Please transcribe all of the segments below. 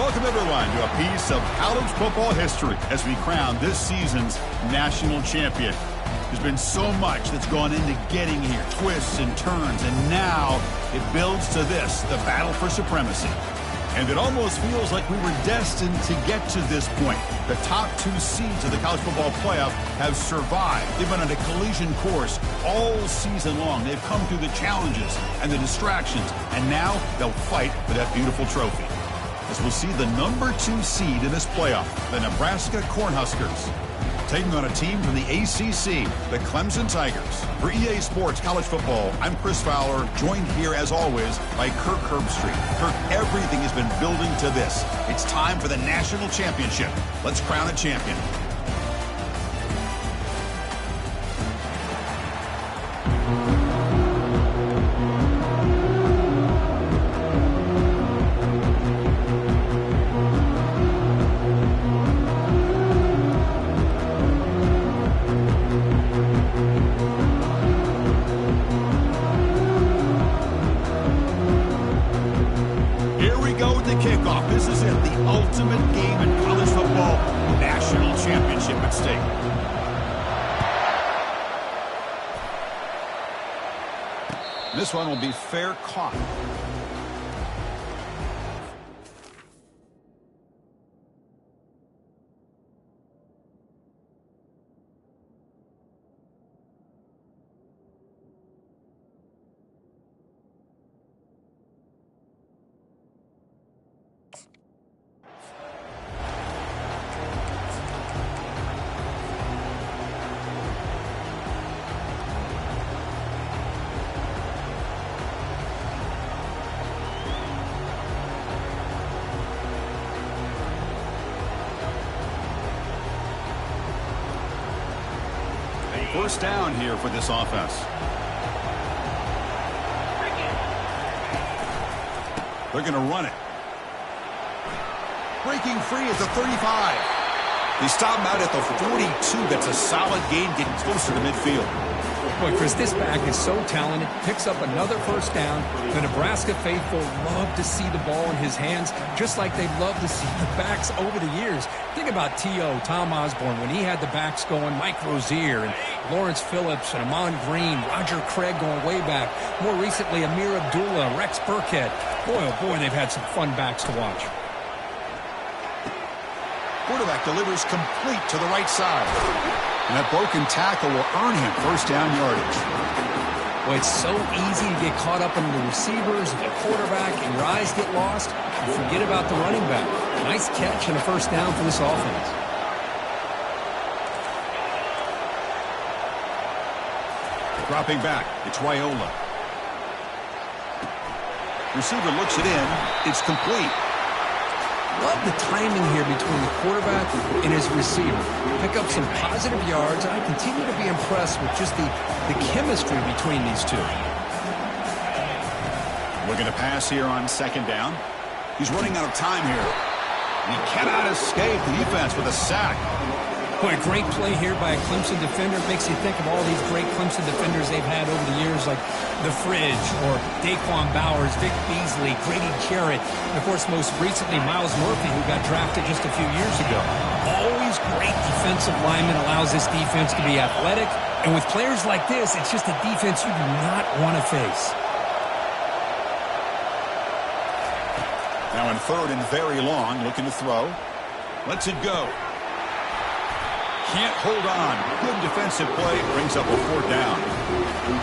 Welcome, everyone, to a piece of college football history as we crown this season's national champion. There's been so much that's gone into getting here, twists and turns, and now it builds to this, the battle for supremacy. And it almost feels like we were destined to get to this point. The top 2 seeds of the college football playoff have survived. They've been on a collision course all season long. They've come through the challenges and the distractions, and now they'll fight for that beautiful trophy. As we'll see the number 2 seed in this playoff, the Nebraska Cornhuskers, taking on a team from the ACC, the Clemson Tigers. For EA Sports College Football, I'm Chris Fowler, joined here as always by Kirk Herbstreit. Kirk, everything has been building to this. It's time for the national championship. Let's crown a champion. Kickoff. This is it, the ultimate game in college football, national championship at stake. This one will be fair caught. First down here for this offense. They're going to run it. Breaking free is the 35. They stop him out at the 42. That's a solid gain, getting closer to midfield. Boy, Chris, this back is so talented. Picks up another first down. The Nebraska faithful love to see the ball in his hands, just like they've loved to see the backs over the years. Think about T.O., Tom Osborne, when he had the backs going, Mike Rozier, and Lawrence Phillips, and Amon Green, Roger Craig going way back. More recently, Amir Abdullah, Rex Burkhead. Boy, oh boy, they've had some fun backs to watch. Quarterback delivers complete to the right side. And that broken tackle will earn him first down yardage. Well, it's so easy to get caught up in the receivers, the quarterback, and your eyes get lost. You forget about the running back. Nice catch and a first down for this offense. Dropping back, it's Raiola. Receiver looks it in. It's complete. Love the timing here between the quarterback and his receiver. Pick up some positive yards, and I continue to be impressed with just the chemistry between these two. Looking to pass here on second down. He's running out of time here. He cannot escape the defense with a sack. Boy, a great play here by a Clemson defender. It makes you think of all these great Clemson defenders they've had over the years, like The Fridge or Daquan Bowers, Vic Beasley, Grady Jarrett, and, of course, most recently, Myles Murphy, who got drafted just a few years ago. Always great defensive lineman, allows this defense to be athletic. And with players like this, it's just a defense you do not want to face. Now in third and very long, looking to throw. Lets it go. Can't hold on. Good defensive play. Brings up a fourth down.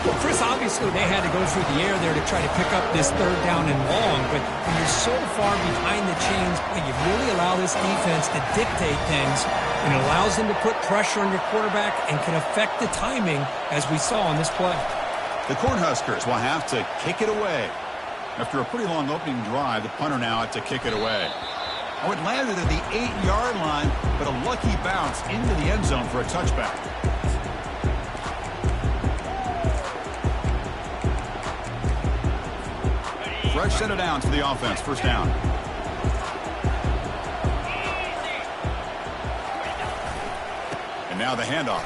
Well, Chris, obviously they had to go through the air there to try to pick up this third down and long, but when you're so far behind the chains, you really allow this defense to dictate things, and it allows them to put pressure on your quarterback and can affect the timing, as we saw on this play. The Cornhuskers will have to kick it away. After a pretty long opening drive, the punter now had to kick it away. Oh, it landed at the 8-yard line, but a lucky bounce into the end zone for a touchback. Fresh set of downs for the offense. First down. And now the handoff.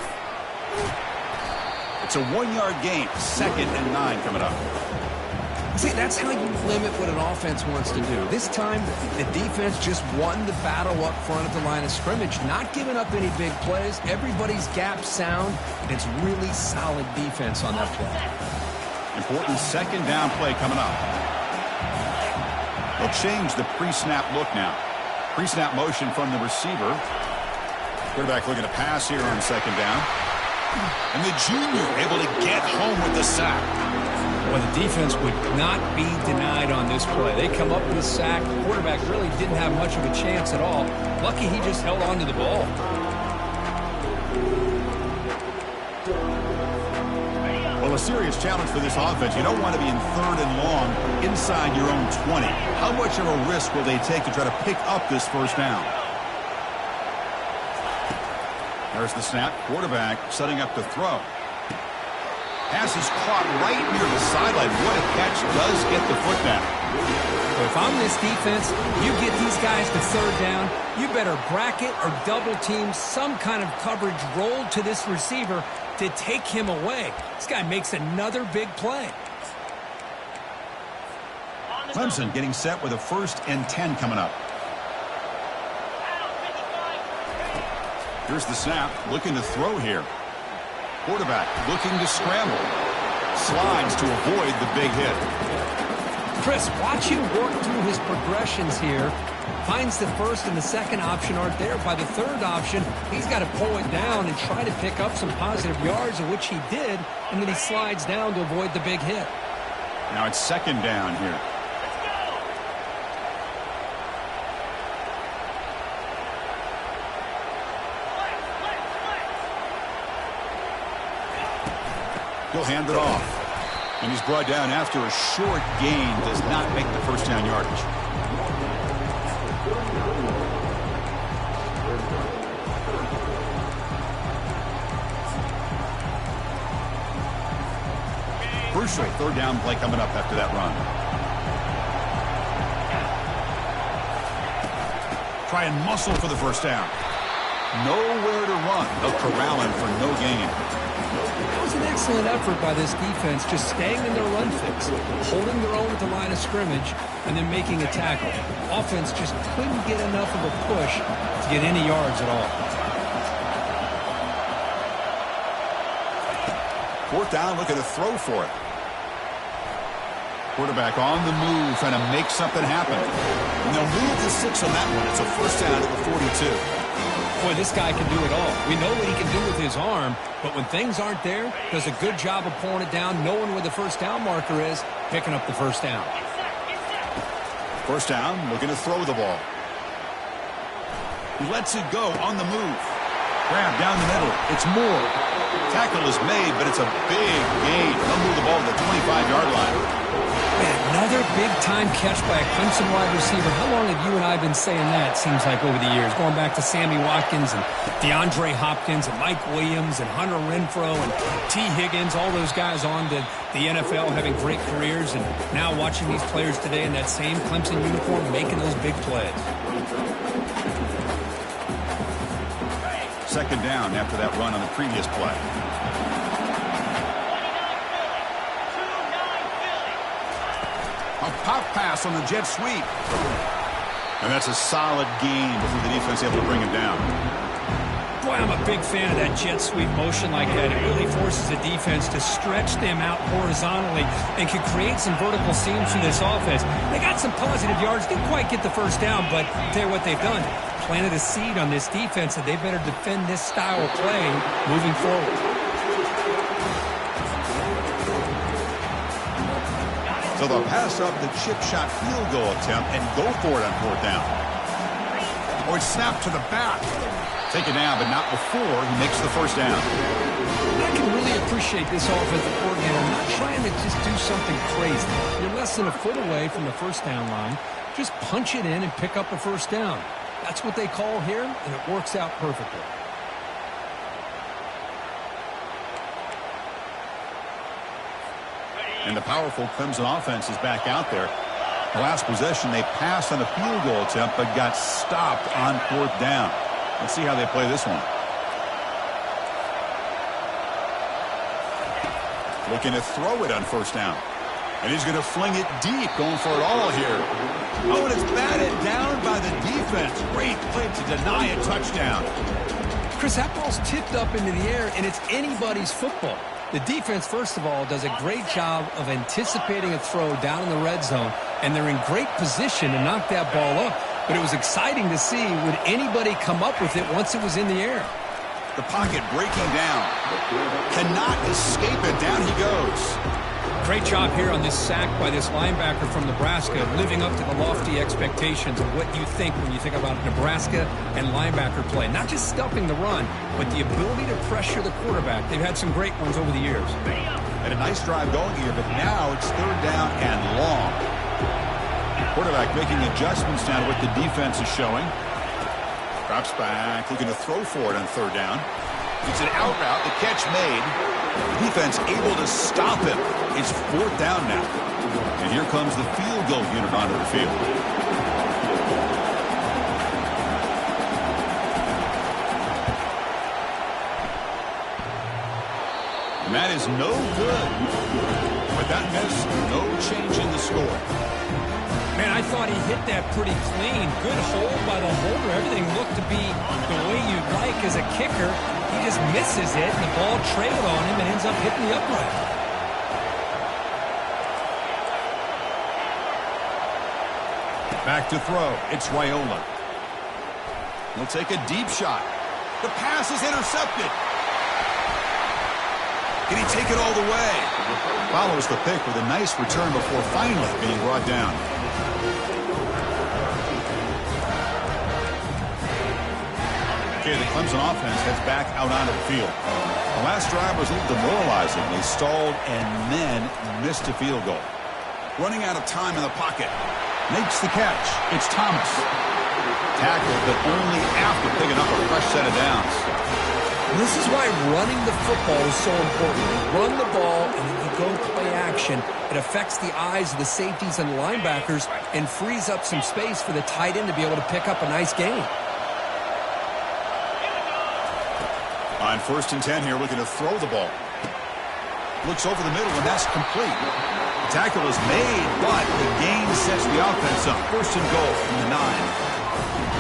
It's a 1-yard gain. 2nd and 9 coming up. See, that's how you limit what an offense wants to do. This time, the defense just won the battle up front at the line of scrimmage, not giving up any big plays. Everybody's gap sound, and it's really solid defense on that play. Important second down play coming up. They'll change the pre-snap look now. Pre-snap motion from the receiver. Quarterback looking to pass here on second down. And the junior able to get home with the sack. Well, the defense would not be denied on this play. They come up with a sack. The quarterback really didn't have much of a chance at all. Lucky he just held on to the ball. Well, a serious challenge for this offense. You don't want to be in third and long inside your own 20. How much of a risk will they take to try to pick up this first down? There's the snap. Quarterback setting up to throw. Pass is caught right near the sideline. What a catch. Does get the foot down. Well, if I'm this defense, you get these guys to third down, you better bracket or double team some kind of coverage roll to this receiver to take him away. This guy makes another big play. Clemson getting set with a 1st and 10 coming up. Here's the snap. Looking to throw here. Quarterback looking to scramble. Slides to avoid the big hit. Chris, watch him work through his progressions here. Finds the first and the second option aren't there. By the third option, he's got to pull it down and try to pick up some positive yards, of which he did, and then he slides down to avoid the big hit. Now it's second down here. He'll hand it off. And he's brought down after a short gain. Does not make the first down yardage. Crucial third down play coming up after that run. Try and muscle for the first down. Nowhere to run. They'll corral him for no gain. It was an excellent effort by this defense, just staying in their run fix, holding their own at the line of scrimmage, and then making a tackle. Offense just couldn't get enough of a push to get any yards at all. Fourth down, looking to throw for it. Quarterback on the move, trying to make something happen. And they'll move to 6 on that one. It's a first down at the 42. Boy, this guy can do it all. We know what he can do with his arm, but when things aren't there, does a good job of pulling it down, knowing where the first down marker is, picking up the first down. First down, looking to throw the ball. He lets it go on the move. Grab down the middle. It's Moore. Tackle is made, but it's a big gain. They'll move the ball to the 25-yard line. Another big-time catch by a Clemson wide receiver. How long have you and I been saying that, seems like, over the years? Going back to Sammy Watkins and DeAndre Hopkins and Mike Williams and Hunter Renfrow and T. Higgins, all those guys on to the NFL having great careers, and now watching these players today in that same Clemson uniform making those big plays. Second down after that run on the previous play. A pop pass on the jet sweep. And that's a solid gain before the defense able to bring him down. Boy, I'm a big fan of that jet sweep motion like that. It really forces the defense to stretch them out horizontally and can create some vertical seams through this offense. They got some positive yards, didn't quite get the first down, but I'll tell you what they've done. Planted a seed on this defense that they better defend this style of play moving forward. So they'll pass up the chip shot field goal attempt and go for it on fourth down. Or it's snapped to the back. Take it down, but not before he makes the first down. I can really appreciate this offensive coordinator not trying to just do something crazy. You're less than a foot away from the first down line. Just punch it in and pick up a first down. That's what they call here, and it works out perfectly. And the powerful Clemson offense is back out there. The last possession, they passed on a field goal attempt, but got stopped on fourth down. Let's see how they play this one. Looking to throw it on first down. And he's going to fling it deep, going for it all here. Oh, and it's batted down by the defense. Great play to deny a touchdown. Chris, that ball's tipped up into the air, and it's anybody's football. The defense, first of all, does a great job of anticipating a throw down in the red zone, and they're in great position to knock that ball up. But it was exciting to see, would anybody come up with it once it was in the air? The pocket breaking down. Cannot escape it. Down he goes. Great job here on this sack by this linebacker from Nebraska, living up to the lofty expectations of what you think when you think about Nebraska and linebacker play. Not just stuffing the run, but the ability to pressure the quarterback. They've had some great ones over the years. And a nice drive going here, but now it's third down and long. Quarterback making adjustments now to what the defense is showing. Drops back, looking to throw for it on third down. It's an out route, the catch made. The defense able to stop him. It's fourth down now. And here comes the field goal unit onto the field. And that is no good. With that miss, no change in the score. Man, I thought he hit that pretty clean. Good hold by the holder. Everything looked to be the way you'd like as a kicker. He just misses it, and the ball trailed on him and ends up hitting the upright. Back to throw. It's Raiola. He'll take a deep shot. The pass is intercepted. Can he take it all the way? Follows the pick with a nice return before finally being brought down. Okay, the Clemson offense heads back out onto the field. The last drive was a little demoralizing. They stalled and then missed a field goal. Running out of time in the pocket. Makes the catch. It's Thomas. Tackled, but only after picking up a fresh set of downs. This is why running the football is so important. You run the ball, and then you go play action. It affects the eyes of the safeties and the linebackers and frees up some space for the tight end to be able to pick up a nice gain. On 1st and 10 here, looking to throw the ball. Looks over the middle, and that's complete. The tackle is made, but the gain sets the offense up. 1st and goal from the 9.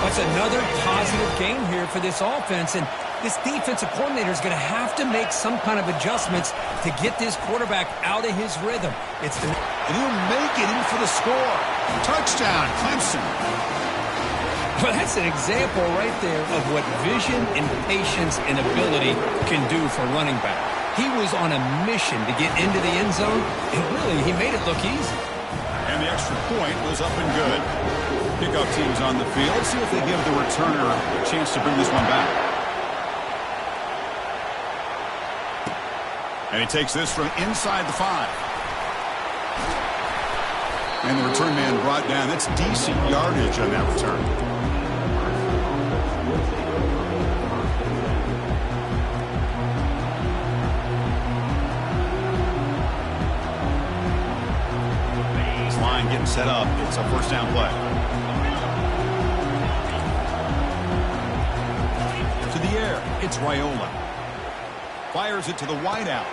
That's another positive gain here for this offense, and this defensive coordinator is going to have to make some kind of adjustments to get this quarterback out of his rhythm. And he'll make it in for the score. Touchdown, Clemson. Well, that's an example right there of what vision and patience and ability can do for running back. He was on a mission to get into the end zone, and really, he made it look easy. And the extra point was up and good. Kickoff team's on the field. Let's see if they give the returner a chance to bring this one back. And he takes this from inside the 5. And the return man brought down. That's decent yardage on that return. This line getting set up. It's a 1st down play. To the air. It's Raiola. Fires it to the wideout.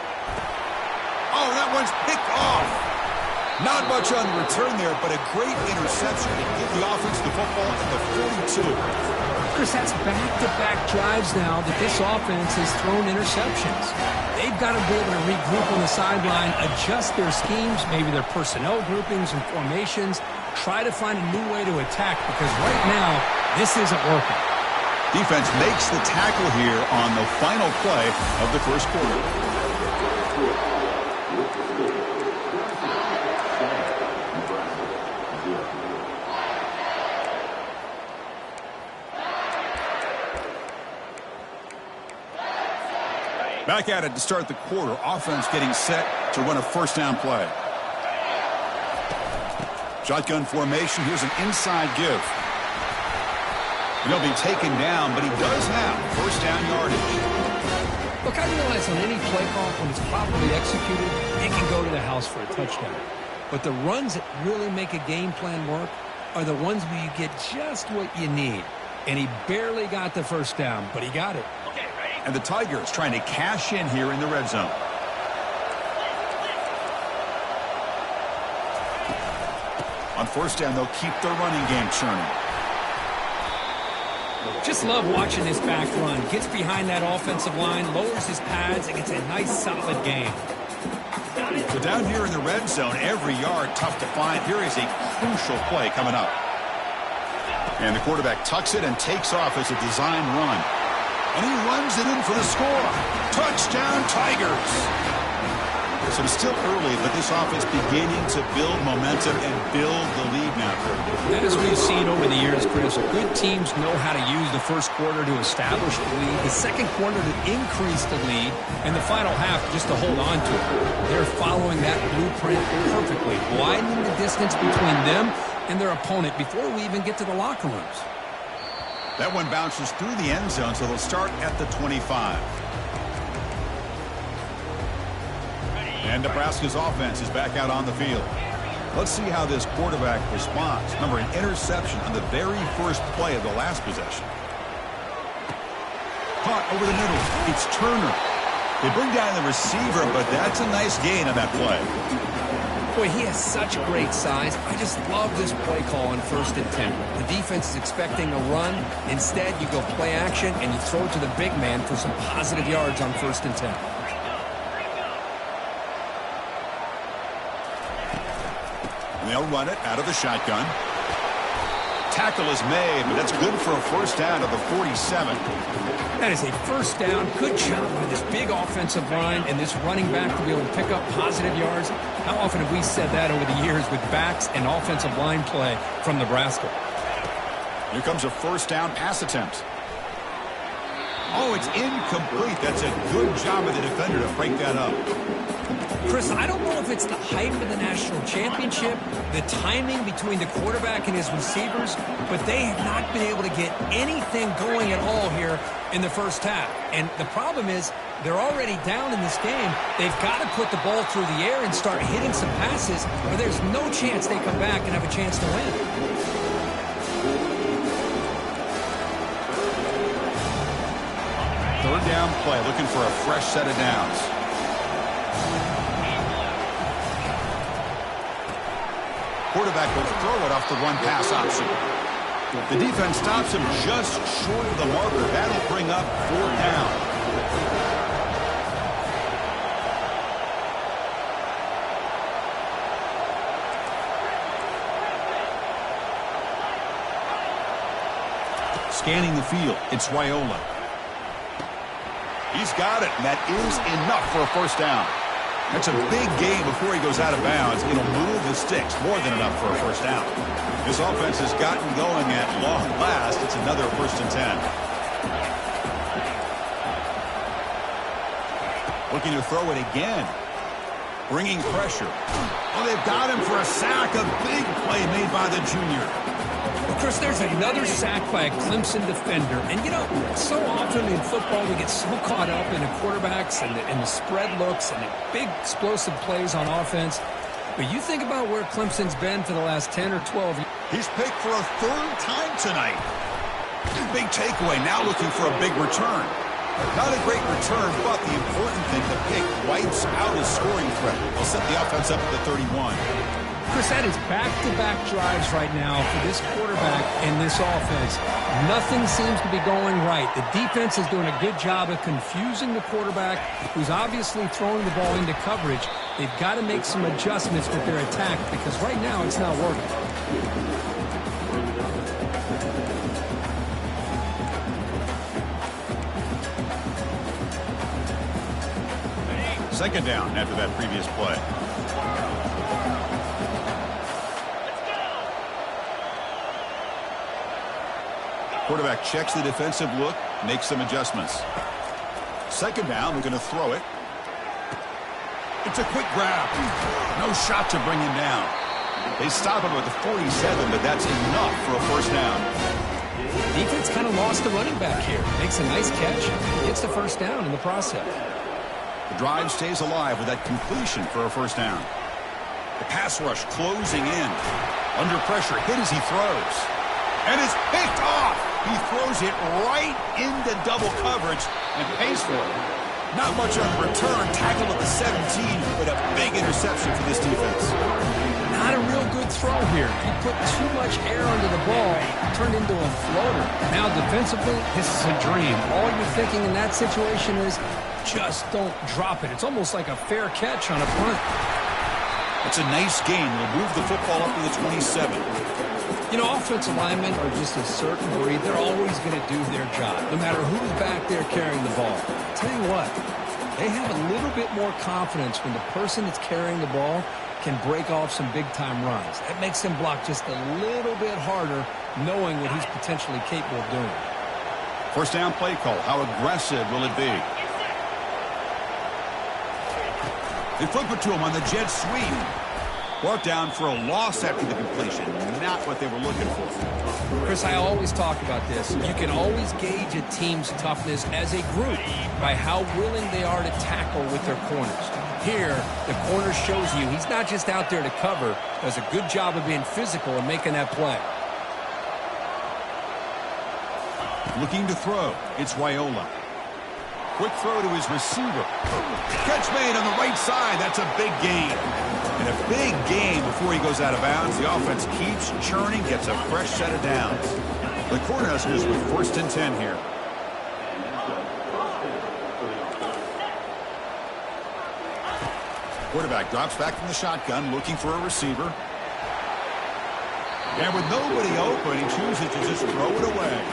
Oh, that one's picked off. Not much on the return there, but a great interception to give the offense the football at the 42. Chris, that's back-to-back drives now that this offense has thrown interceptions. They've got to be able to regroup on the sideline, adjust their schemes, maybe their personnel groupings and formations, try to find a new way to attack, because right now, this isn't working. Defense makes the tackle here on the final play of the 1st quarter. Back at it to start the quarter. Offense getting set to run a 1st down play. Shotgun formation. Here's an inside give. And he'll be taken down, but he does have 1st down yardage. Look, I realize on any play call, when it's properly executed, it can go to the house for a touchdown. But the runs that really make a game plan work are the ones where you get just what you need. And he barely got the 1st down, but he got it. And the Tigers trying to cash in here in the red zone. On first down, they'll keep their running game churning. Just love watching this back run. Gets behind that offensive line, lowers his pads, and gets a nice, solid gain. So down here in the red zone, every yard tough to find. Here is a crucial play coming up. And the quarterback tucks it and takes off as a design run. And he runs it in for the score. Touchdown, Tigers! So it's still early, but this offense beginning to build momentum and build the lead now. As we've seen over the years, Chris, good teams know how to use the first quarter to establish the lead, the second quarter to increase the lead, and the final half just to hold on to it. They're following that blueprint perfectly, widening the distance between them and their opponent before we even get to the locker rooms. That one bounces through the end zone, so they'll start at the 25. And Nebraska's offense is back out on the field. Let's see how this quarterback responds. Remember, an interception on the very first play of the last possession. Caught over the middle. It's Turner. They bring down the receiver, but that's a nice gain on that play. Boy, he has such great size. I just love this play call on 1st and 10. The defense is expecting a run. Instead, you go play action, and you throw it to the big man for some positive yards on 1st and 10. They'll run it out of the shotgun. Tackle is made, but that's good for a first down at the 47. That is a first down. Good job by this big offensive line and this running back to be able to pick up positive yards. How often have we said that over the years with backs and offensive line play from Nebraska? Here comes a first down pass attempt. Oh, it's incomplete. That's a good job of the defender to break that up. Chris, I don't know if it's the hype of the national championship, the timing between the quarterback and his receivers, but they have not been able to get anything going at all here in the first half. And the problem is they're already down in this game. They've got to put the ball through the air and start hitting some passes, or there's no chance they come back and have a chance to win. Third down play, looking for a fresh set of downs. Quarterback will throw it off the run-pass option. The defense stops him just short of the marker. That'll bring up 4th down. Scanning the field, it's Raiola. He's got it, and that is enough for a first down. That's a big gain before he goes out of bounds. It'll move the sticks, more than enough for a first down. This offense has gotten going at long last. It's another 1st and 10. Looking to throw it again. Bringing pressure. Oh, they've got him for a sack. A big play made by the junior. Well, Chris, there's another sack by a Clemson defender. And, you know, so often in football we get so caught up in the quarterbacks and the spread looks and the big explosive plays on offense. But you think about where Clemson's been for the last 10 or 12 years. He's picked for a 3rd time tonight. Big takeaway, now looking for a big return. Not a great return, but the important thing, the pick wipes out his scoring threat. They'll set the offense up at the 31. Chris, that is back-to-back drives right now for this quarterback and this offense. Nothing seems to be going right. The defense is doing a good job of confusing the quarterback, who's obviously throwing the ball into coverage. They've got to make some adjustments with their attack because right now it's not working. Second down after that previous play. Quarterback checks the defensive look, makes some adjustments. Second down, they're going to throw it. It's a quick grab. No shot to bring him down. They stop him at the 47, but that's enough for a first down. Defense kind of lost the running back here. Makes a nice catch, gets the first down in the process. The drive stays alive with that completion for a first down. The pass rush closing in. Under pressure, hit as he throws. And it's picked off. He throws it right into double coverage and pays for it. Not much on return. Tackled at the 17, but a big interception for this defense. Not a real good throw here. He put too much air under the ball, turned into a floater. Now defensively, this is a dream. All you're thinking in that situation is just don't drop it. It's almost like a fair catch on a punt. It's a nice gain. They'll move the football up to the 27. You know, offensive linemen are just a certain breed. They're always going to do their job, no matter who's back there carrying the ball. I'll tell you what, they have a little bit more confidence when the person that's carrying the ball can break off some big-time runs. That makes him block just a little bit harder, knowing what he's potentially capable of doing. First down play call. How aggressive will it be? They flip it to him on the jet sweep. Brought down for a loss after the completion. Not what they were looking for. Chris, I always talk about this. You can always gauge a team's toughness as a group by how willing they are to tackle with their corners. Here, the corner shows you he's not just out there to cover, does a good job of being physical and making that play. Looking to throw. It's Raiola. Quick throw to his receiver. Catch made on the right side. That's a big gain. And a big gain before he goes out of bounds. The offense keeps churning, gets a fresh set of downs. The Cornhuskers with 1st and 10 here. Quarterback drops back from the shotgun, looking for a receiver. And with nobody open, he chooses to just throw it away.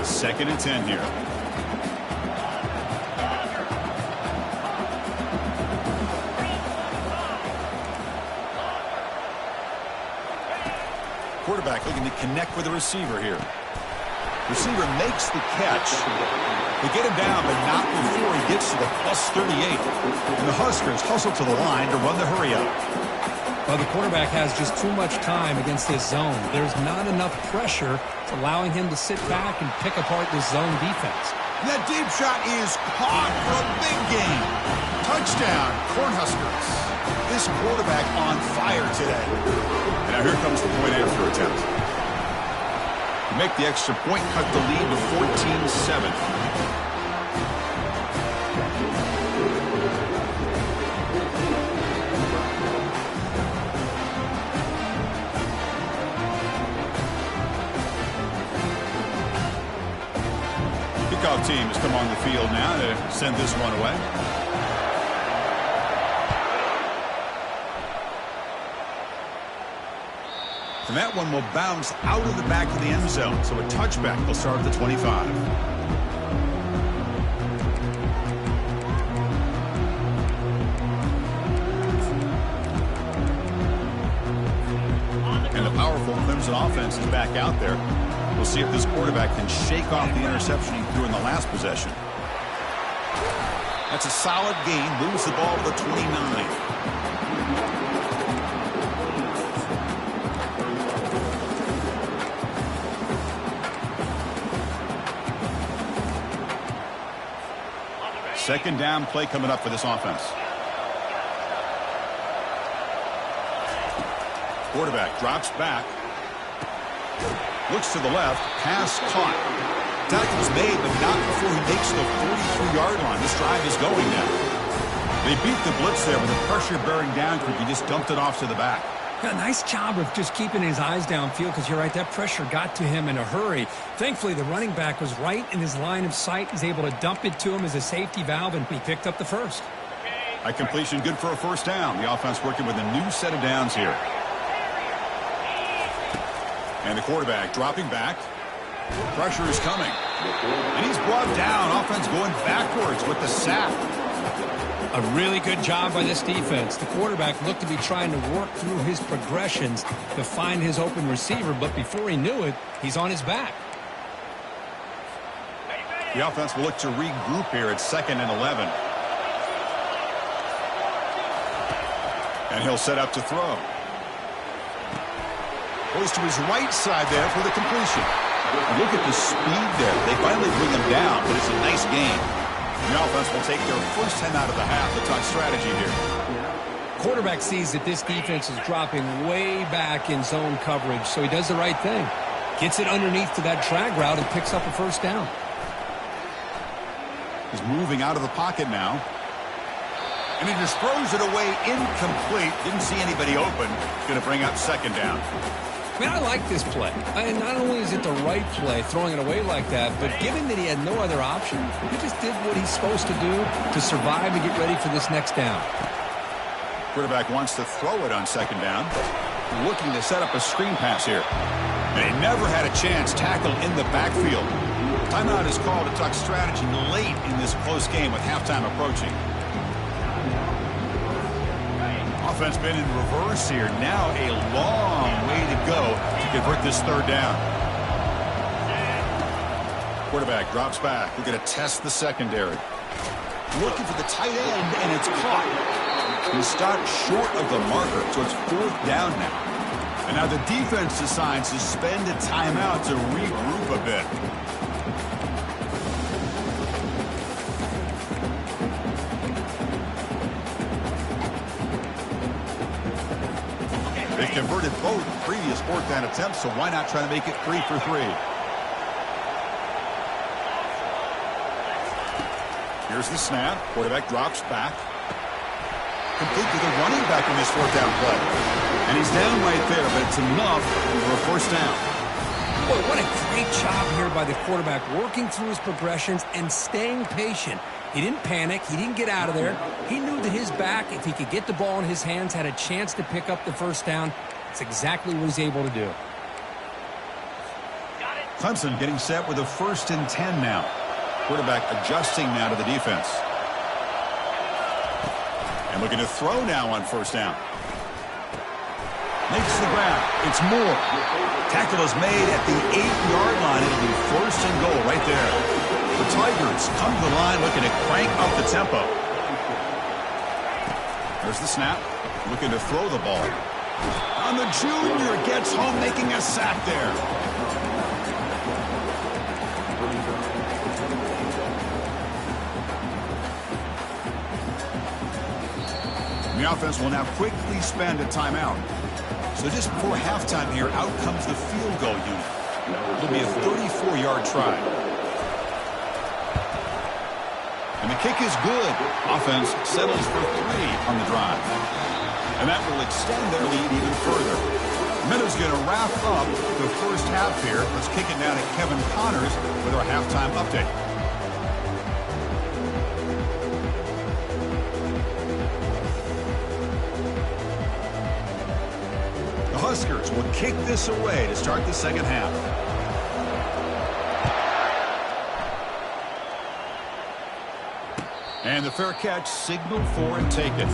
2nd and 10 here. Quarterback looking to connect with the receiver here. Receiver makes the catch. They get him down, but not before he gets to the +38. And the Huskers hustle to the line to run the hurry up. Well, the quarterback has just too much time against this zone. There's not enough pressure to allowing him to sit back and pick apart this zone defense. And that deep shot is caught for a big gain. Touchdown, Cornhuskers. This quarterback on fire today. And now here comes the point after attempt. To make the extra point, cut the lead to 14-7. Kickoff team has come on the field now to send this one away. And that one will bounce out of the back of the end zone. So a touchback will start at the 25. And the powerful Clemson offense is back out there. We'll see if this quarterback can shake off the interception he threw in the last possession. That's a solid gain. Moves the ball to the 29. Second down play coming up for this offense. Quarterback drops back. Looks to the left. Pass caught. Tackle was made, but not before he makes the 43-yard line. This drive is going now. They beat the blitz there with the pressure bearing down quick. He just dumped it off to the back. Yeah, nice job of just keeping his eyes downfield because you're right, that pressure got to him in a hurry. Thankfully, the running back was right in his line of sight. He's able to dump it to him as a safety valve, and he picked up the first. A completion good for a first down. The offense working with a new set of downs here. And the quarterback dropping back. Pressure is coming. And he's brought down. Offense going backwards with the sack. A really good job by this defense. The quarterback looked to be trying to work through his progressions to find his open receiver, but before he knew it, he's on his back. The offense will look to regroup here at 2nd and 11. And he'll set up to throw. Goes to his right side there for the completion. And look at the speed there. They finally bring him down, but it's a nice game. The offense will take their first 10 out of the half. The touch strategy here. Quarterback sees that this defense is dropping way back in zone coverage, so he does the right thing. Gets it underneath to that drag route and picks up a first down. He's moving out of the pocket now. And he just throws it away incomplete. Didn't see anybody open. Going to bring up second down. I mean, I like this play. And not only is it the right play, throwing it away like that, but given that he had no other option, he just did what he's supposed to do to survive and get ready for this next down. Quarterback wants to throw it on second down. Looking to set up a screen pass here. And he never had a chance tackled in the backfield. Timeout is called to talk strategy late in this close game with halftime approaching. Offense been in reverse here. Now a long way to go to convert this third down. Quarterback drops back. We're going to test the secondary. Looking for the tight end, and it's caught. He stopped short of the marker, so it's fourth down now. And now the defense decides to spend a timeout to regroup a bit. They converted both previous fourth down attempts, so why not try to make it 3 for 3? Here's the snap. Quarterback drops back. Complete to the running back in this fourth down play. And he's down right there, but it's enough for a first down. Boy, what a great job here by the quarterback, working through his progressions and staying patient. He didn't panic. He didn't get out of there. He knew that his back, if he could get the ball in his hands, had a chance to pick up the first down. That's exactly what he's able to do. Clemson getting set with a 1st and 10 now. Quarterback adjusting now to the defense. And looking to throw now on first down. Makes the grab. It's Moore. Tackle is made at the 8-yard line. It'll be 1st and goal right there. The Tigers come to the line looking to crank up the tempo. There's the snap. Looking to throw the ball. And the junior gets home, making a sack there. The offense will now quickly spend a timeout. So just before halftime here, out comes the field goal unit. It'll be a 34-yard try. And the kick is good. Offense settles for 3 on the drive. And that will extend their lead even further. Meadows going to wrap up the first half here. Let's kick it down to Kevin Connors with our halftime update. The Huskers will kick this away to start the second half. And the fair catch signaled for and taken.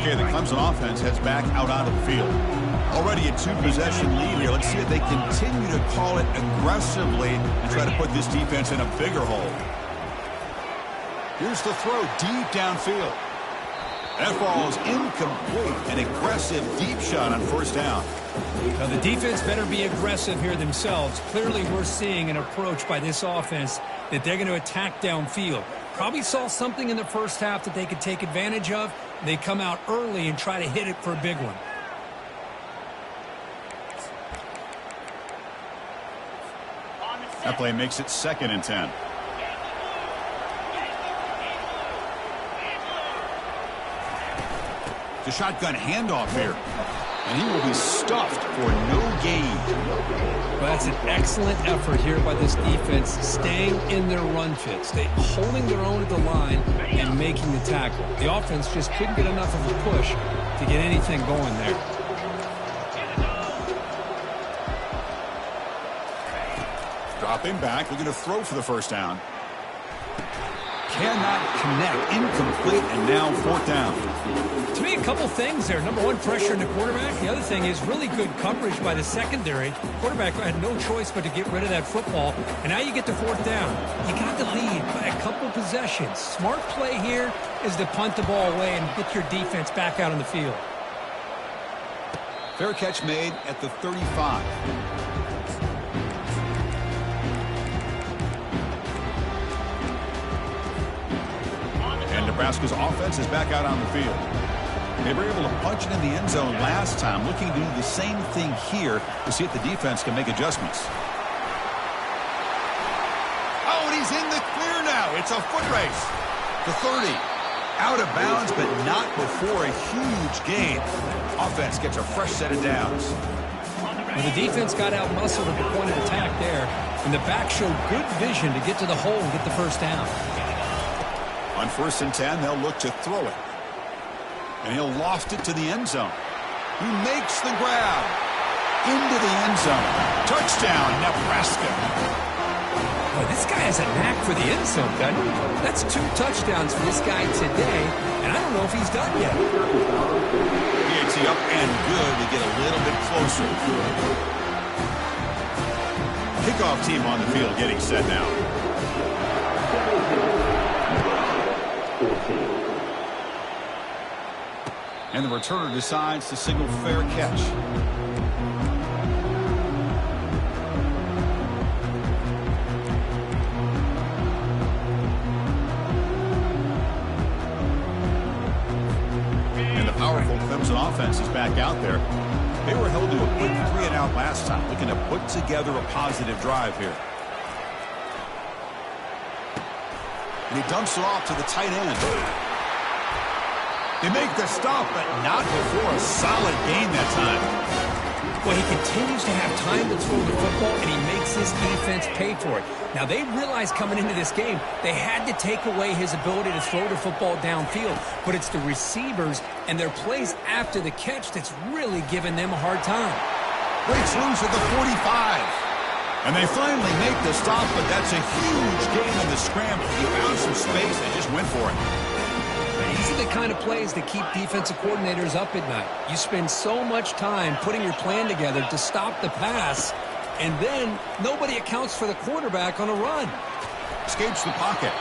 Okay, the Clemson offense heads back out onto the field. Already a 2-possession lead here. Let's see if they continue to call it aggressively and try to put this defense in a bigger hole. Here's the throw deep downfield. That ball's incomplete. An aggressive deep shot on first down. Now the defense better be aggressive here themselves. Clearly we're seeing an approach by this offense that they're going to attack downfield. Probably saw something in the first half that they could take advantage of. They come out early and try to hit it for a big one. That play makes it 2nd and 10. The shotgun handoff here. And he will be stuffed for no gain. Well, that's an excellent effort here by this defense, staying in their run fit, holding their own at the line and making the tackle. The offense just couldn't get enough of a push to get anything going there. Dropping back, looking to throw for the first down. Cannot connect, incomplete, and now 4th down. To me, a couple things there. Number one, pressure in the quarterback. The other thing is really good coverage by the secondary. Quarterback had no choice but to get rid of that football. And now you get to 4th down. You got the lead by a couple possessions. Smart play here is to punt the ball away and get your defense back out on the field. Fair catch made at the 35. And Nebraska's offense is back out on the field. They were able to punch it in the end zone last time, looking to do the same thing here to see if the defense can make adjustments. Oh, and he's in the clear now. It's a foot race. The 30. Out of bounds, but not before a huge gain. Offense gets a fresh set of downs. Well, the defense got out-muscled at the point of attack there, and the back showed good vision to get to the hole and get the first down. On 1st and 10, they'll look to throw it. And he'll loft it to the end zone. He makes the grab. Into the end zone. Touchdown, Nebraska. Boy, this guy has a knack for the end zone, doesn't he? That's 2 touchdowns for this guy today, and I don't know if he's done yet. PAT up and good. We get a little bit closer. Kickoff team on the field getting set now. And the returner decides to signal fair catch. And the powerful Clemson offense is back out there. They were held to a quick 3-and-out last time, looking to put together a positive drive here. And he dumps it off to the tight end. They make the stop, but not before a solid gain that time. Well, he continues to have time to throw the football, and he makes his defense pay for it. Now, they realized coming into this game they had to take away his ability to throw the football downfield, but it's the receivers and their plays after the catch that's really giving them a hard time. Breaks loose at the 45. And they finally make the stop, but that's a huge gain in the scramble. He found some space and just went for it. These are the kind of plays that keep defensive coordinators up at night. You spend so much time putting your plan together to stop the pass, and then nobody accounts for the quarterback on a run. Escapes the pocket.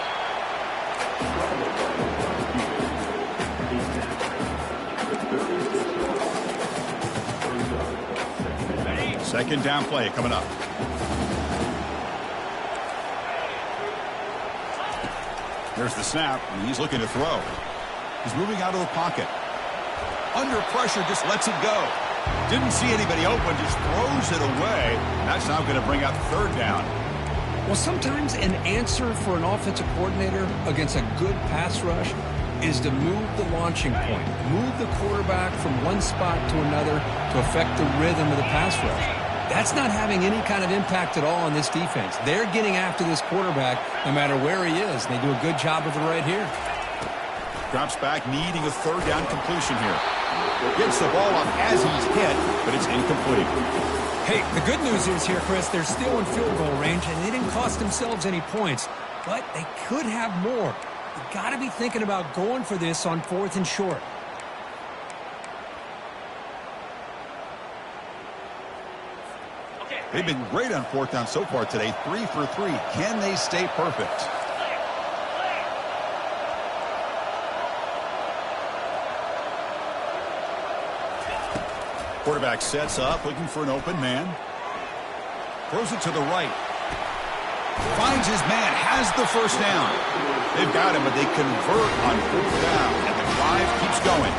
Second down play coming up. There's the snap, and he's looking to throw. He's moving out of the pocket. Under pressure, just lets it go. Didn't see anybody open, just throws it away. That's now going to bring out 3rd down. Well, sometimes an answer for an offensive coordinator against a good pass rush is to move the launching point, move the quarterback from one spot to another to affect the rhythm of the pass rush. That's not having any kind of impact at all on this defense. They're getting after this quarterback no matter where he is, and they do a good job of it right here. Drops back, needing a 3rd down completion here. Gets the ball off as he's hit, but it's incomplete. Hey, the good news is here, Chris, they're still in field goal range, and they didn't cost themselves any points, but they could have more. You got to be thinking about going for this on 4th and short. They've been great on 4th down so far today. 3 for 3. Can they stay perfect? Quarterback sets up, looking for an open man. Throws it to the right. Finds his man, has the first down. They've got him, but they convert on 4th down, and the drive keeps going.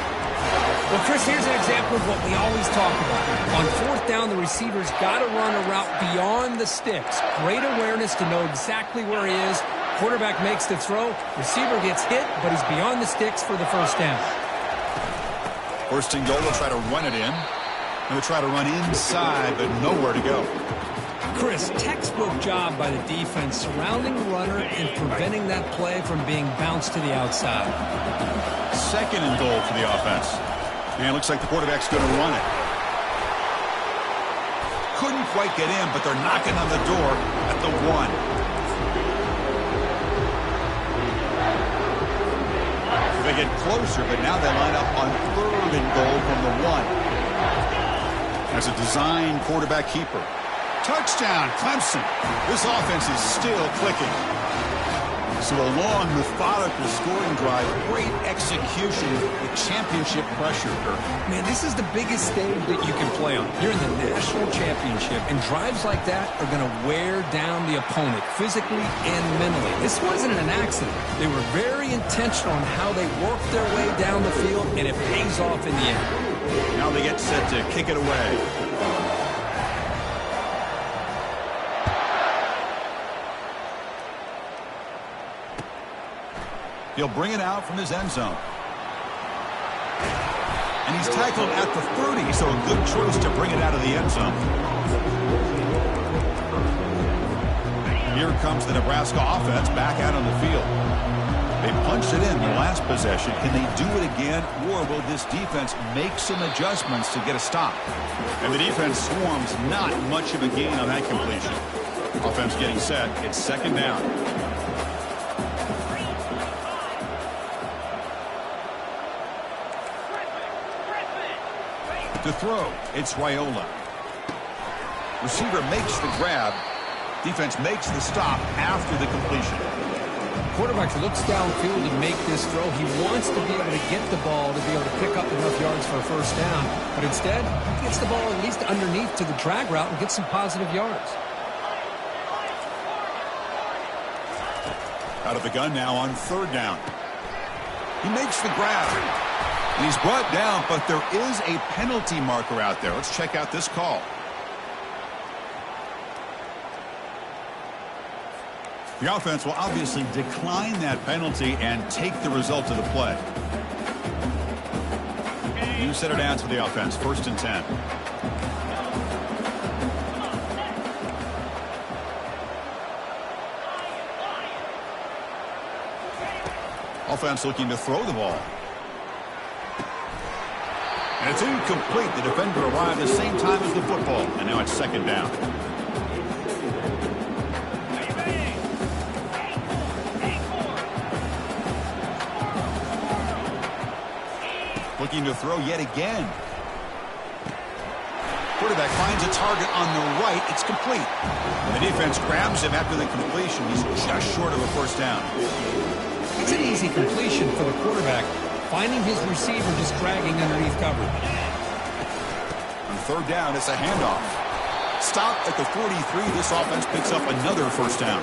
Well, Chris, here's an example of what we always talk about. On 4th down, the receiver's got to run a route beyond the sticks. Great awareness to know exactly where he is. Quarterback makes the throw. Receiver gets hit, but he's beyond the sticks for the first down. 1st and goal, they'll try to run it in. And they'll try to run inside, but nowhere to go. Chris, textbook job by the defense surrounding the runner and preventing that play from being bounced to the outside. 2nd and goal for the offense. And it looks like the quarterback's going to run it. Couldn't quite get in, but they're knocking on the door at the 1. They get closer, but now they line up on 3rd and goal from the 1. As a design quarterback keeper. Touchdown, Clemson. This offense is still clicking. So a long, methodical scoring drive, great execution with championship pressure. Man, this is the biggest stage that you can play on. You're in the national championship, and drives like that are going to wear down the opponent physically and mentally. This wasn't an accident. They were very intentional on how they worked their way down the field, and it pays off in the end. Now they get set to kick it away. He'll bring it out from his end zone. And he's tackled at the 30, so a good choice to bring it out of the end zone. Here comes the Nebraska offense back out on the field. They punched it in the last possession. Can they do it again, or will this defense make some adjustments to get a stop? And the defense swarms, not much of a gain on that completion. Offense getting set. It's second down. To throw, it's Raiola. Receiver makes the grab. Defense makes the stop after the completion. Quarterback looks downfield to make this throw. He wants to be able to get the ball to be able to pick up enough yards for a first down. But instead, he gets the ball at least underneath to the drag route and gets some positive yards. Out of the gun now on third down. He makes the grab. And he's brought down, but there is a penalty marker out there. Let's check out this call. The offense will obviously decline that penalty and take the result of the play. You set it down to the offense, 1st and 10. Offense looking to throw the ball. And it's incomplete. The defender arrived at the same time as the football. And now it's second down. Looking to throw yet again. Quarterback finds a target on the right. It's complete. And the defense grabs him after the completion. He's just short of a first down. It's an easy completion for the quarterback, finding his receiver just dragging underneath coverage. On third down, it's a handoff. Stop at the 43. This offense picks up another first down.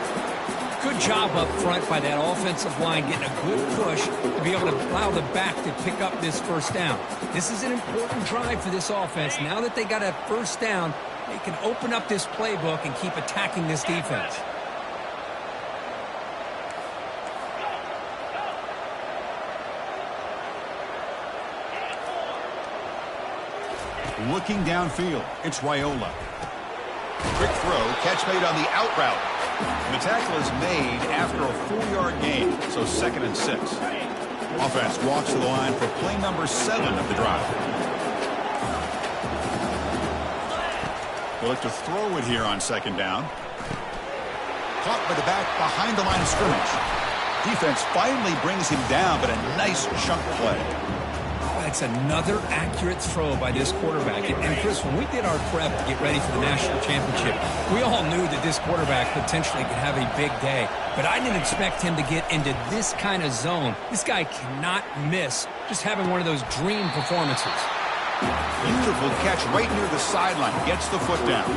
Good job up front by that offensive line, getting a good push to be able to allow the back to pick up this first down. This is an important drive for this offense. Now that they got a first down, they can open up this playbook and keep attacking this defense. Looking downfield, it's Raiola. Quick throw, catch made on the out route. And the tackle is made after a 4-yard gain, so 2nd and 6. Offense walks to the line for play number 7 of the drive. We'll look to throw it here on 2nd down. Caught by the back behind the line of scrimmage. Defense finally brings him down, but a nice chunk play. That's another accurate throw by this quarterback. And Chris, when we did our prep to get ready for the national championship, we all knew that this quarterback potentially could have a big day. But I didn't expect him to get into this kind of zone. This guy cannot miss just having one of those dream performances. Beautiful catch right near the sideline. Gets the foot down.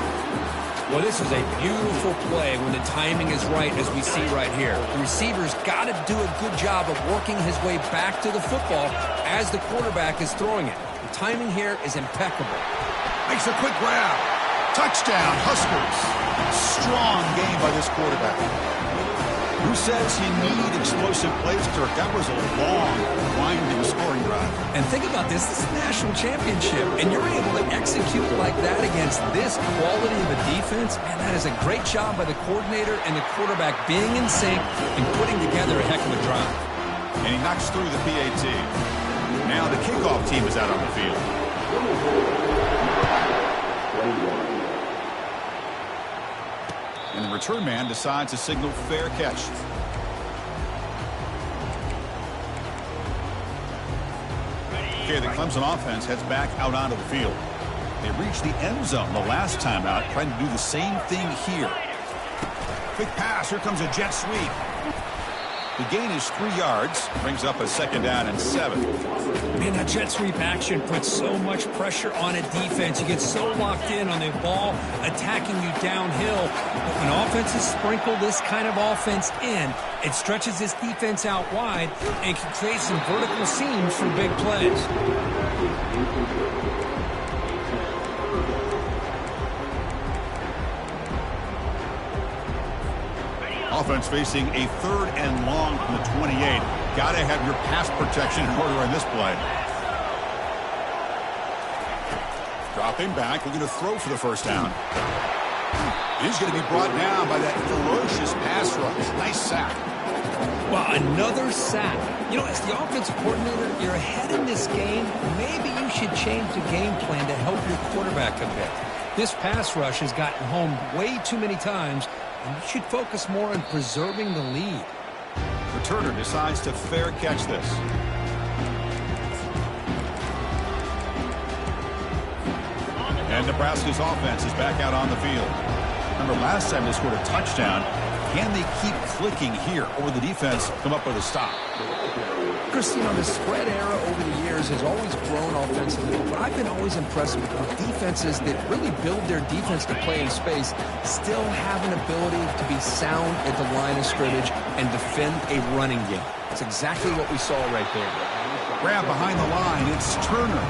Well, this is a beautiful play when the timing is right, as we see right here. The receiver's got to do a good job of working his way back to the football as the quarterback is throwing it. The timing here is impeccable. Makes a quick grab. Touchdown, Huskers. Strong game by this quarterback. Who says you need explosive plays, Kirk? That was a long, winding scoring drive. And think about this. This is a national championship, and you're able to execute like that against this quality of a defense. Man, that is a great job by the coordinator and the quarterback being in sync and putting together a heck of a drive. And he knocks through the PAT. Now the kickoff team is out on the field. And the return man decides to signal fair catch. Okay, the Clemson offense heads back out onto the field. They reached the end zone the last time out, trying to do the same thing here. Quick pass, here comes a jet sweep. The gain is 3 yards, brings up a 2nd down and 7. Man, that jet sweep action puts so much pressure on a defense. You get so locked in on the ball attacking you downhill. But when offenses sprinkle this kind of offense in, it stretches this defense out wide and can create some vertical seams for big plays. Offense facing a 3rd and long from the 28. Got to have your pass protection in order on this play. Dropping back, looking to throw for the 1st down. He's going to be brought down by that ferocious pass rush. Nice sack. Well, another sack. You know, as the offensive coordinator, you're ahead in this game. Maybe you should change the game plan to help your quarterback a bit. This pass rush has gotten home way too many times, and you should focus more on preserving the lead. Returner decides to fair catch this. And Nebraska's offense is back out on the field. Remember, last time they scored a touchdown. Can they keep clicking here, or will the defense come up with a stop? Chris, you know, the spread era over the years has always grown offensively, but I've been always impressed with defenses that really build their defense to play in space, still have an ability to be sound at the line of scrimmage and defend a running game. That's exactly what we saw right there. Grab behind the line. It's Turner.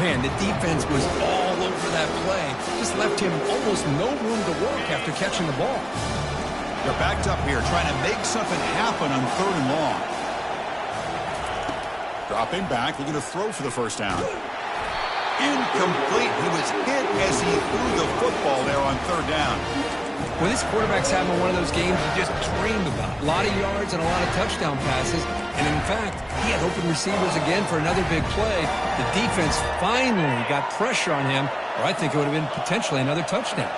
Man, the defense was all over that play. Just left him almost no room to work after catching the ball. They're backed up here, trying to make something happen on 3rd and long. Dropping back, looking to throw for the 1st down. Incomplete. He was hit as he threw the football there on 3rd down. Well, this quarterback's having one of those games you just dreamed about. A lot of yards and a lot of touchdown passes. And in fact, he had open receivers again for another big play. The defense finally got pressure on him, or I think it would have been potentially another touchdown.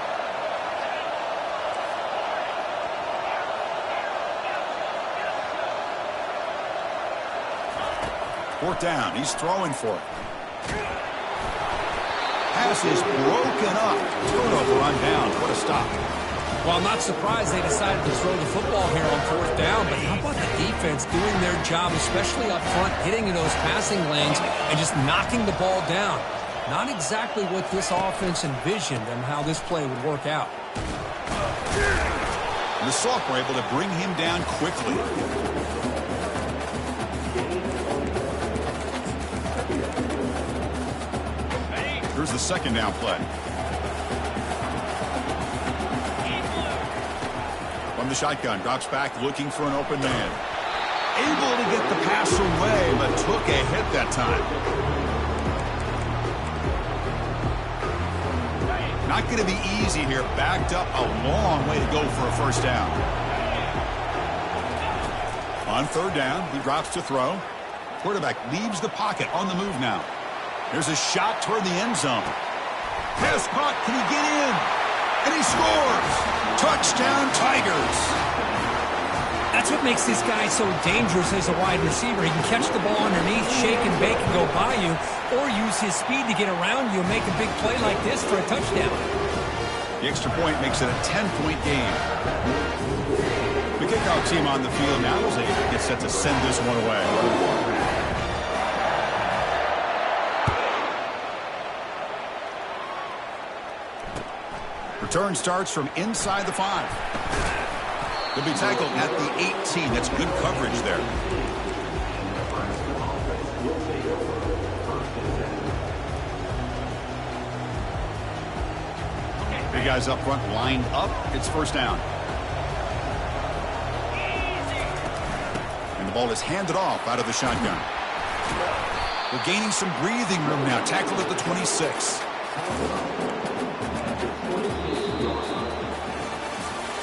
4th down. He's throwing for it. Pass is broken up. Turnover on downs. What a stop. Well, I'm not surprised they decided to throw the football here on 4th down, but how about the defense doing their job, especially up front, hitting in those passing lanes and just knocking the ball down? Not exactly what this offense envisioned and how this play would work out. And the Sauk were able to bring him down quickly. Here's the 2nd down play. From the shotgun, drops back looking for an open man. Able to get the pass away, but took a hit that time. Not going to be easy here. Backed up a long way to go for a 1st down. On 3rd down, he drops to throw. Quarterback leaves the pocket on the move now. There's a shot toward the end zone. Pass caught. Can he get in? And he scores. Touchdown, Tigers. That's what makes this guy so dangerous as a wide receiver. He can catch the ball underneath, shake and bake and go by you, or use his speed to get around you and make a big play like this for a touchdown. The extra point makes it a 10-point game. The kickoff team on the field now as they get set to send this one away. Return starts from inside the 5. He'll be tackled at the 18. That's good coverage there. Big guys up front lined up. It's 1st down. And the ball is handed off out of the shotgun. We're gaining some breathing room now. Tackled at the 26.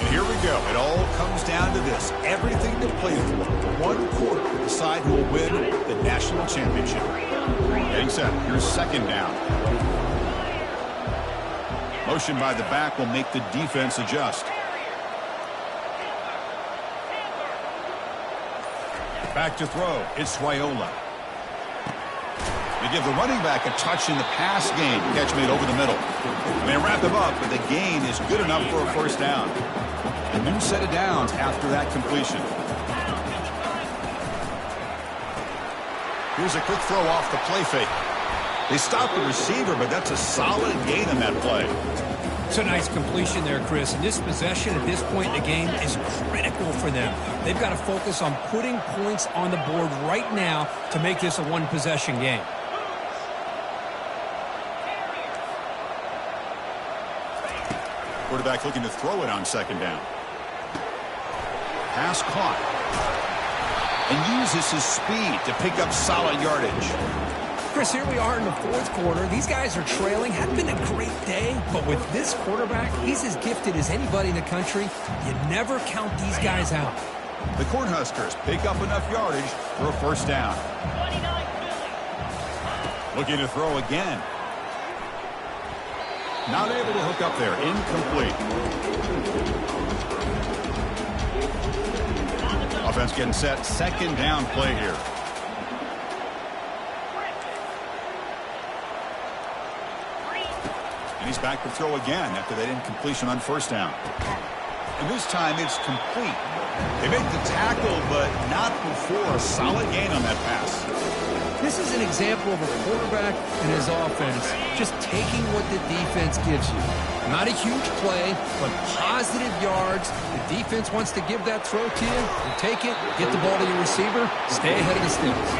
Here we go. It all comes down to this. Everything to play for. 1 quarter to decide who will win the national championship. Getting set. Here's 2nd down. Motion by the back will make the defense adjust. Back to throw. It's Raiola. They give the running back a touch in the pass game. Catch made over the middle. They wrap him up, but the gain is good enough for a 1st down. A new set of downs after that completion. Here's a quick throw off the play fake. They stopped the receiver, but that's a solid gain on that play. It's a nice completion there, Chris. And this possession at this point in the game is critical for them. They've got to focus on putting points on the board right now to make this a one-possession game. Quarterback looking to throw it on second down. Pass caught. And uses his speed to pick up solid yardage. Chris, here we are in the fourth quarter. These guys are trailing. Hadn't been a great day, but with this quarterback, he's as gifted as anybody in the country. You never count these guys out. The Cornhuskers pick up enough yardage for a first down. Looking to throw again. Not able to hook up there. Incomplete. Offense getting set. Second down play here. And he's back to throw again after that incompletion on first down. And this time it's complete. They make the tackle, but not before a solid gain on that pass. This is an example of a quarterback and his offense just taking what the defense gives you. Not a huge play, but positive yards. The defense wants to give that throw to you. You take it, get the ball to your receiver, stay ahead of the sticks.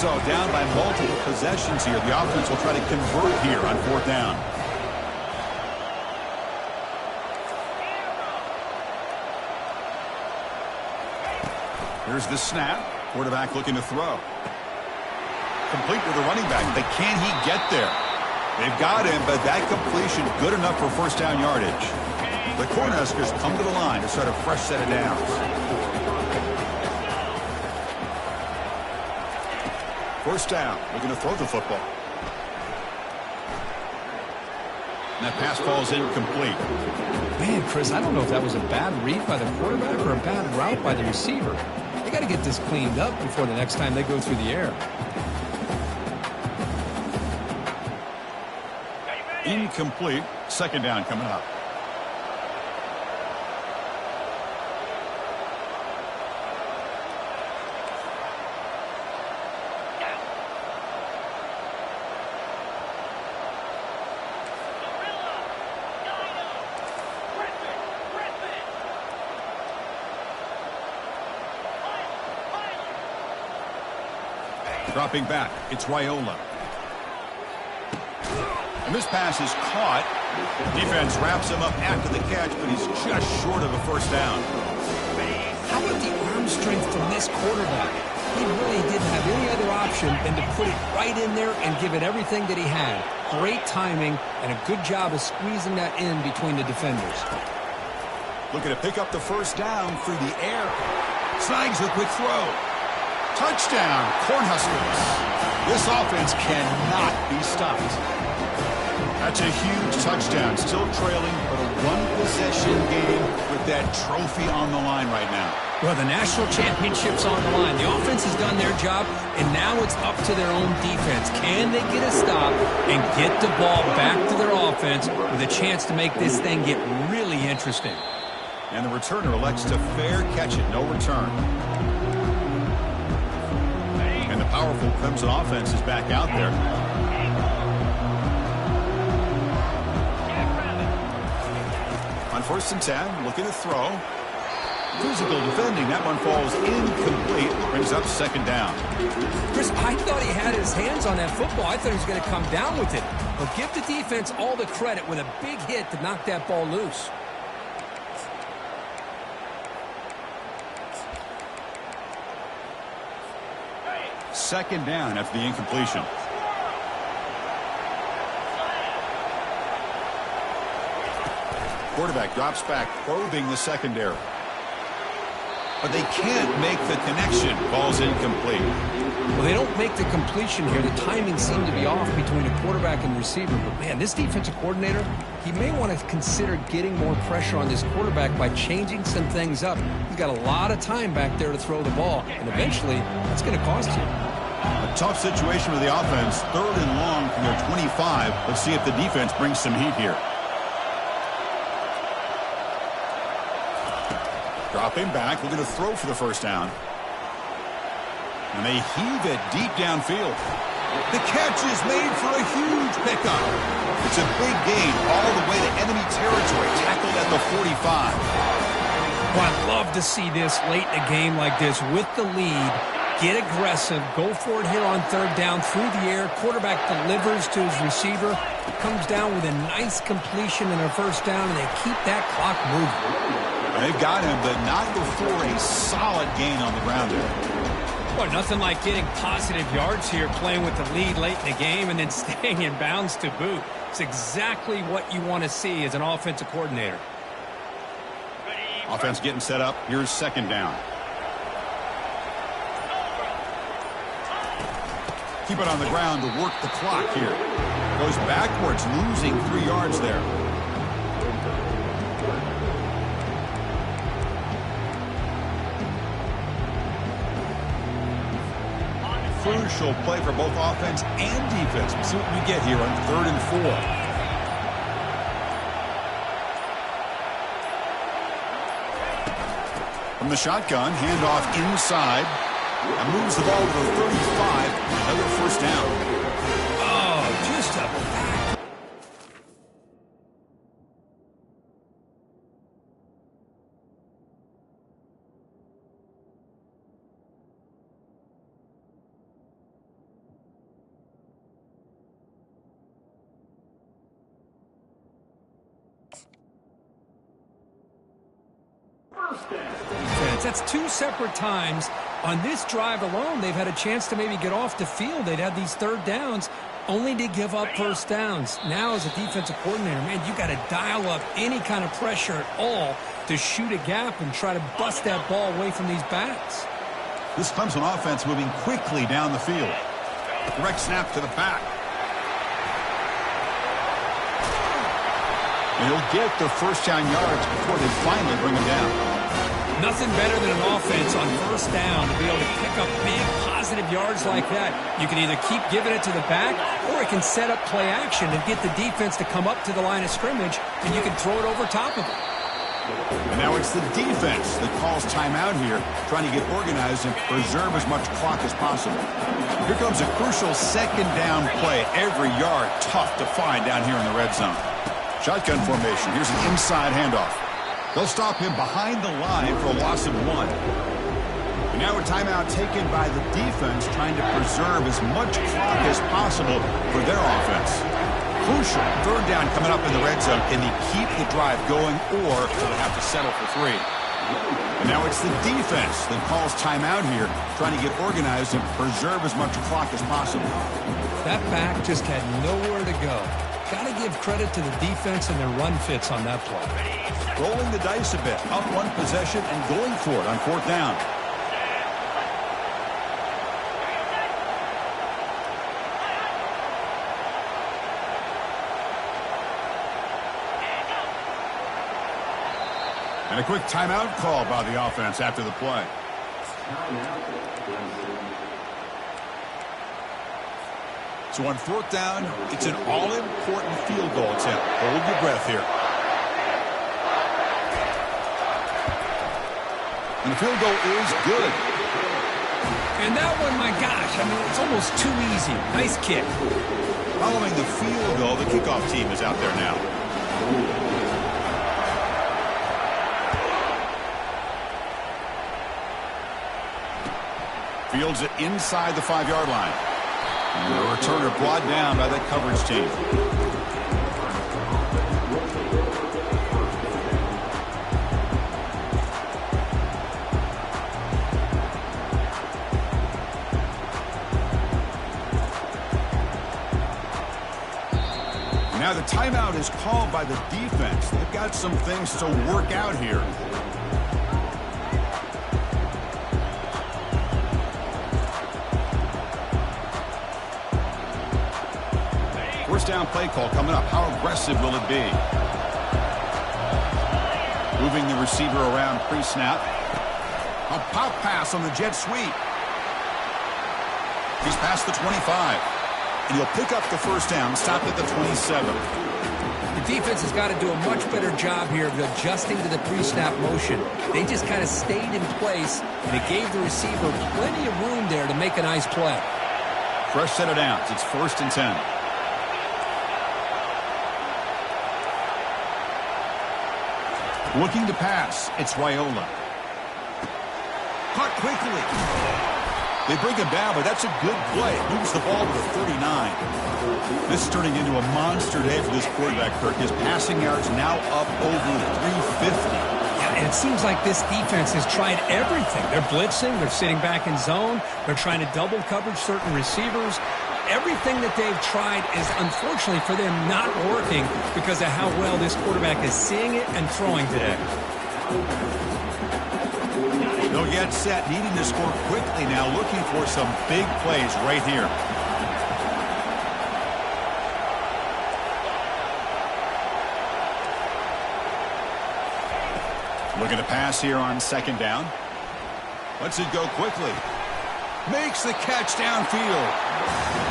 So down by multiple possessions here. The offense will try to convert here on fourth down. Here's the snap. Quarterback looking to throw. Complete with the running back. But can he get there? They've got him, but that completion good enough for first down yardage. The Cornhuskers come to the line to start a fresh set of downs. First down. Looking to throw the football. And that pass falls incomplete. Man, Chris, I don't know if that was a bad read by the quarterback or a bad route by the receiver. They got to get this cleaned up before the next time they go through the air. Incomplete. Second down coming up. Dropping back, it's Raiola. And this pass is caught. Defense wraps him up after the catch, but he's just short of a first down. How about the arm strength from this quarterback? He really didn't have any other option than to put it right in there and give it everything that he had. Great timing and a good job of squeezing that in between the defenders. Looking to pick up the first down through the air. Snags a quick throw. Touchdown, Cornhuskers. This offense cannot be stopped. That's a huge touchdown. Still trailing, but a one-possession game with that trophy on the line right now. Well, the national championship's on the line. The offense has done their job, and now it's up to their own defense. Can they get a stop and get the ball back to their offense with a chance to make this thing get really interesting? And the returner elects to fair catch it. No return. And the powerful Clemson offense is back out there. On 1st and 10, looking to throw. Physical defending. That one falls incomplete. Brings up second down. Chris, I thought he had his hands on that football. I thought he was going to come down with it. But give the defense all the credit with a big hit to knock that ball loose. Second down after the incompletion. Quarterback drops back, probing the secondary. But they can't make the connection. Ball's incomplete. Well, they don't make the completion here. The timing seemed to be off between a quarterback and receiver. But, man, this defensive coordinator, he may want to consider getting more pressure on this quarterback by changing some things up. He's got a lot of time back there to throw the ball. And eventually, that's going to cost you. A tough situation with the offense. 3rd and long from their 25. Let's see if the defense brings some heat here. Dropping back, looking to throw for the first down. And they heave it deep downfield. The catch is made for a huge pickup. It's a big gain all the way to enemy territory, tackled at the 45. Well, I'd love to see this late in a game like this with the lead. Get aggressive, go for it here on third down through the air. Quarterback delivers to his receiver, comes down with a nice completion and a first down, and they keep that clock moving. They've got him, but not before a solid gain on the ground there. Boy, nothing like getting positive yards here, playing with the lead late in the game and then staying in bounds to boot. It's exactly what you want to see as an offensive coordinator. Offense getting set up. Here's second down. Keep it on the ground to work the clock here. Goes backwards, losing 3 yards there. Crucial play for both offense and defense. We'll see what we get here on 3rd and 4. From the shotgun, handoff inside. And moves the ball to the 35. Another first down. Oh, just a back. That's 2 separate times. On this drive alone, they've had a chance to maybe get off the field. They'd had these third downs, only to give up first downs. Now, as a defensive coordinator, man, you got to dial up any kind of pressure at all to shoot a gap and try to bust that ball away from these backs. This Clemson offense moving quickly down the field. Direct snap to the back. And he'll get the first down yards before they finally bring him down. Nothing better than an offense on first down to be able to pick up big positive yards like that. You can either keep giving it to the back, or it can set up play action and get the defense to come up to the line of scrimmage, and you can throw it over top of it. And now it's the defense that calls timeout here, trying to get organized and preserve as much clock as possible. Here comes a crucial second down play. Every yard tough to find down here in the red zone. Shotgun formation. Here's an inside handoff. They'll stop him behind the line for a loss of 1. And now a timeout taken by the defense, trying to preserve as much clock as possible for their offense. Crucial third down coming up in the red zone. Can they keep the drive going, or will they have to settle for 3? And now it's the defense that calls timeout here, trying to get organized and preserve as much clock as possible. That back just had nowhere to go. Got to give credit to the defense and their run fits on that play. Rolling the dice a bit, up 1 possession and going for it on 4th down. And a quick timeout call by the offense after the play. So on 4th down, it's an all-important field goal attempt. Hold your breath here. And the field goal is good. And that one, my gosh, I mean, it's almost too easy. Nice kick. Following the field goal, the kickoff team is out there now. Fields it inside the 5-yard line. And the returner brought down by that coverage team. Now the timeout is called by the defense. They've got some things to work out here. First down play call coming up. How aggressive will it be? Moving the receiver around pre-snap. A pop pass on the jet sweep. He's past the 25. And he'll pick up the first down, stopped at the 27. The defense has got to do a much better job here of adjusting to the pre-snap motion. They just kind of stayed in place, and it gave the receiver plenty of room there to make a nice play. Fresh set of downs. It's 1st and 10. Looking to pass. It's Raiola. Caught quickly. They bring him down, but that's a good play. Moves the ball to the 39. This is turning into a monster day for this quarterback, Kirk. His passing yards now up over 350. Yeah, and it seems like this defense has tried everything. They're blitzing. They're sitting back in zone. They're trying to double coverage certain receivers. Everything that they've tried is, unfortunately for them, not working because of how well this quarterback is seeing it and throwing today. They'll get set, needing to score quickly now, looking for some big plays right here. Looking to pass here on 2nd down. Lets it go quickly. Makes the catch downfield.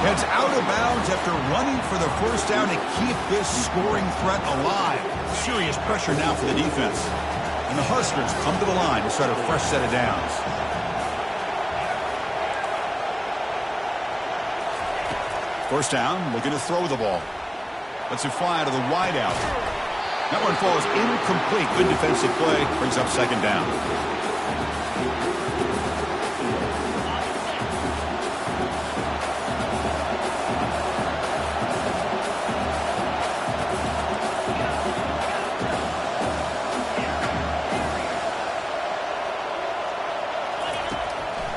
Heads out of bounds after running for the 1st down to keep this scoring threat alive. Serious pressure now for the defense. And the Huskers come to the line to start a fresh set of downs. First down, looking to throw the ball. Lets it fly to the wideout. That one falls incomplete. Good defensive play. Brings up 2nd down.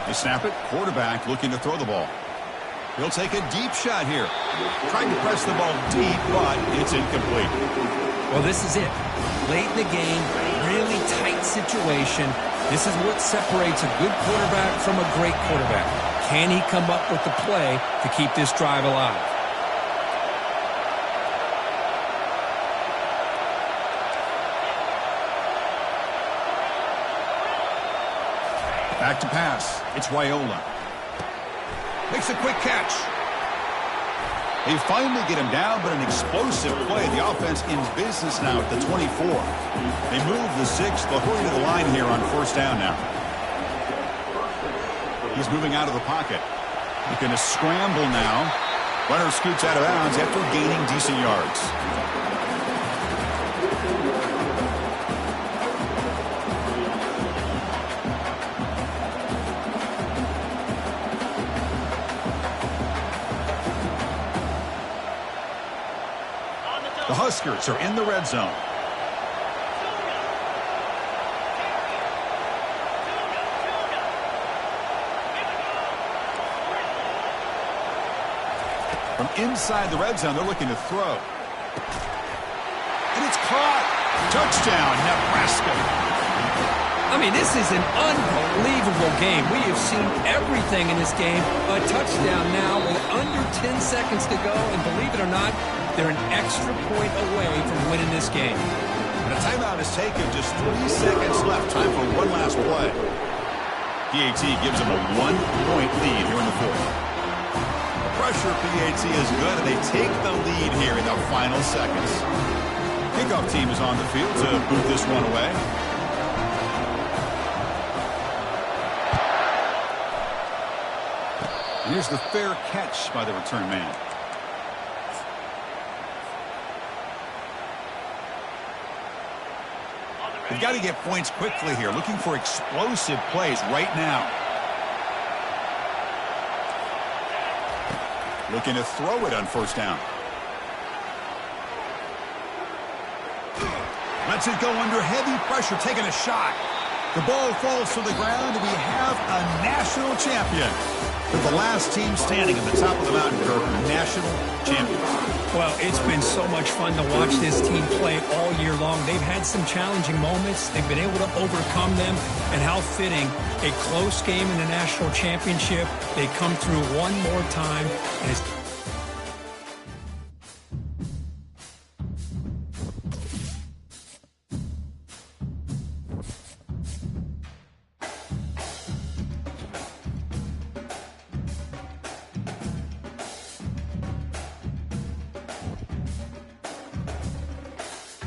They snap it. Quarterback looking to throw the ball. He'll take a deep shot here. Trying to press the ball deep, but it's incomplete. Well, this is it. Late in the game, really tight situation. This is what separates a good quarterback from a great quarterback. Can he come up with the play to keep this drive alive? Back to pass. It's Raiola. Makes a quick catch. They finally get him down, but an explosive play. The offense in business now at the 24. They move the 6. They'll hurry to the line here on 1st down now. He's moving out of the pocket. He's going to scramble now. Runner scoots out of bounds after gaining decent yards. The Huskers are in the red zone. From inside the red zone, they're looking to throw. And it's caught. Touchdown, Nebraska. I mean, this is an unbelievable game. We have seen everything in this game. A touchdown now with under 10 seconds to go. And believe it or not, they're an extra point away from winning this game. And a timeout is taken. Just 3 seconds left. Time for one last play. PAT gives them a 1-point lead here in the 4th. The pressure PAT is good, and they take the lead here in the final seconds. Kickoff team is on the field to boot this one away. And here's the fair catch by the return man. They've got to get points quickly here. Looking for explosive plays right now. Looking to throw it on 1st down. Lets it go under heavy pressure, taking a shot. The ball falls to the ground, and we have a national champion. They're the last team standing at the top of the mountain, Kirk, national champions. Well, it's been so much fun to watch this team play all year long. They've had some challenging moments. They've been able to overcome them. And how fitting, a close game in the national championship. They come through one more time. And it's